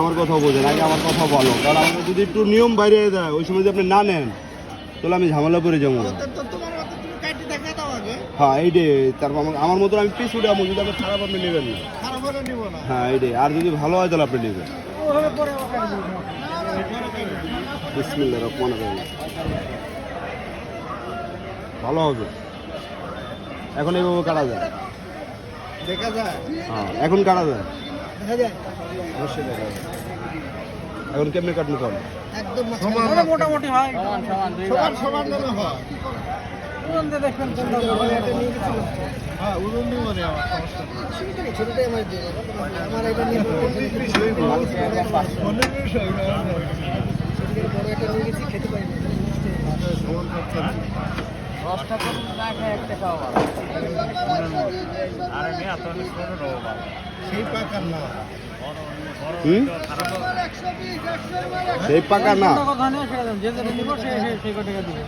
আমার কথা বোঝেন, আগে আমার কথা বলো, কারণ আমাকে যদি একটু নিয়ম বাইরে যায় ওই সময় যদি আপনি না নেন তাহলে আমি ঝামেলা করে যাবো। হ্যাঁ এইটাই, তারপর আমার মতন আমি পিছু দেবো, যদি আপনি খারাপ আপনি নেবেন না। হ্যাঁ এইটাই, আর যদি ভালো হয় তাহলে আপনি নেবেন। বিসমিল্লাহির রহমানির রহিম। ভালো হবে, এখন এইভাবে কাটা যায়, দেখা যায়। হ্যাঁ এখন কাটা যায়, দেখা যায় অবশ্যই দেখা যায়। এখন কেমনি কাটলে কম? একদম সমান মোটামুটি হয়, সমান সমান যেন হয়। দেখবেন হ্যাঁ উড়ন নিয়ে মানে আমার সমস্যা ছোটটাই আমার দিয়ে আমার এটা নিয়ে বড় একটা নিয়ে গেছি খেতে পারি রসটা করে না খায় একটা খাওয়া আর আমি এত ছোট রোবা সেই পাকার না সেই পাকা না কথা নেই, যে যেটা নিব সেই টাকা দিবে।